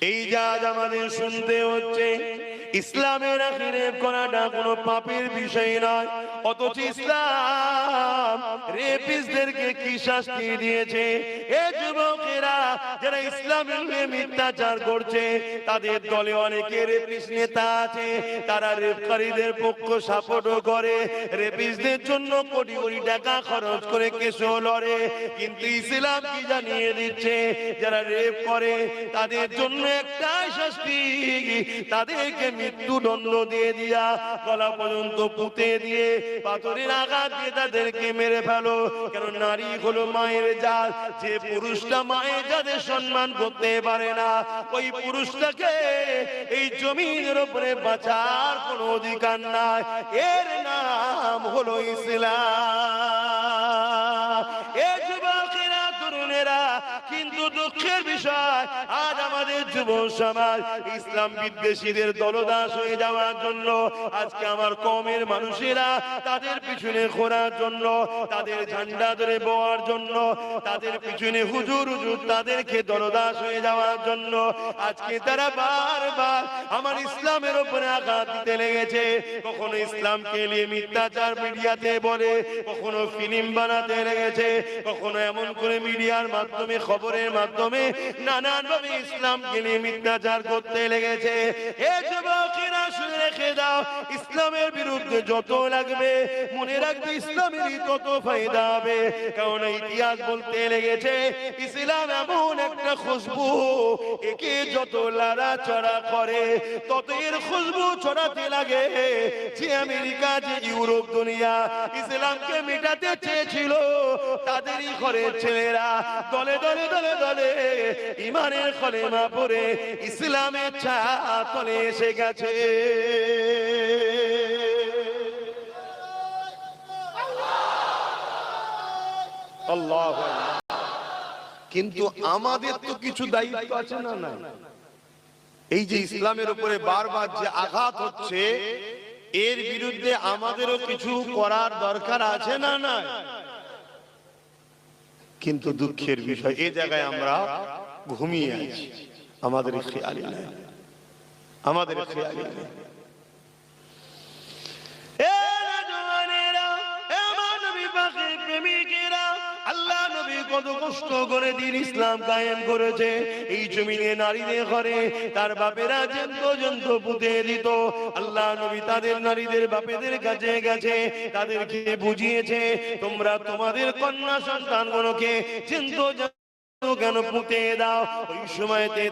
এই যে আজ আমাদের শুনতে হচ্ছে ইসলামের রেপ করাটা কোনো পাপের বিষয় নয়, অথচ ইসলাম রেপিস্টদেরকে কি শাস্তি দিয়েছে। এ যুবকেরা যারা ইসলামের মিথ্যাচার করছে, তাদের দলে অনেকে রেপিস্ট নেতা আছে, তারা রেপকারীদের পক্ষ সাপোর্টও করে, রেপিস্টদের জন্য কোটি কোটি টাকা খরচ করে কেসও লড়ে। কিন্তু ইসলাম কি জানিয়ে দিচ্ছে, যারা রেপ করে তাদের জন্য একটাই শাস্তি, তাদেরকে মৃত্যুদণ্ড দিয়ে দিয়া গলা পর্যন্ত পুঁতে দিয়ে পাথরের আঘাত দিয়ে তাদেরকে মেরে ফেলো। কেন নারী হলো মায়ের জাত, যে পুরুষটা মায়ের জাতের সম্মান করতে পারে না, ওই পুরুষটাকে এই জমিনের উপরে বাঁচার কোনো অধিকার নাই। এর নাম হলো ইসলাম। এ যুবকেরা, তরুণেরা, কিন্তু দুঃখের বিষয় আজ আমাদের যুব সমাজ ইসলাম বিদ্বেষীদের দলদাস হয়ে যাওয়ার জন্য, আজকে আমার কওমের মানুষেরা তাদের পিছনে ঘোরার জন্য, তাদের ঝান্ডা ধরে বওয়ার জন্য, তাদের পিছনে হুজুর হুজুর তাদেরকে দলদাস হয়ে যাওয়ার জন্য আজকে তারা বারবার আমার ইসলামের উপরে আঘাত দিতে লেগেছে। কখনো ইসলামকে নিয়ে মিথ্যাচার মিডিয়াতে বলে, কখনো ফিল্ম বানাতে লেগেছে, কখনো এমন করে মিডিয়ার মাধ্যমে, খবরের মাধ্যমে নানান ভাবে ইসলামকে নিয়ে মিথ্যাচার করতে লেগেছে। এ যুবকেরা শুনে রেখে দাও, ইসলামের বিরুদ্ধে যত লাগবে মনে রাখবে ইসলামেরই তত ফায়দা হবে। কারণ ইতিহাস বলতে লেগেছে ইসলাম এমন একটা খুশবু, একে যত লড়াচড়া করে তত এর খুশবু ছড়াতে লাগে। যে আমেরিকা, যে ইউরোপ দুনিয়া ইসলামকে মেটাতে চেয়েছিল, তাদেরই ঘরের ছেলেরা দলে দলে দলে দলে ইমানের কলেমা পড়ে ইসলামের ছাতলে এসে গেছে। আল্লাহু আকবার। কিন্তু আমাদের তো কিছু দায়িত্ব আছে না? না, এই যে ইসলামের উপরে বারবার যে আঘাত হচ্ছে, এর বিরুদ্ধে আমাদেরও কিছু করার দরকার আছে না? না, কিন্তু দুঃখের বিষয় এই জায়গায় আমরা ঘুমিয়ে আছি, আমাদের খেয়ালই নেই, আমাদের খেয়ালই নেই। আল্লাহ নবী কত কষ্ট করে দিন ইসলাম কায়েম করেছে। এই জমিনে নারীদের ঘরে তার বাপেরা পর্যন্ত পুঁতে দিত। আল্লাহ নবী তাদের নারীদের বাপেদের কাছে গেছে, তাদেরকে বুঝিয়েছে, তোমরা তোমাদের কন্যা সন্তানগুলোকে কেন পুঁতে দাও। ওই সময়তে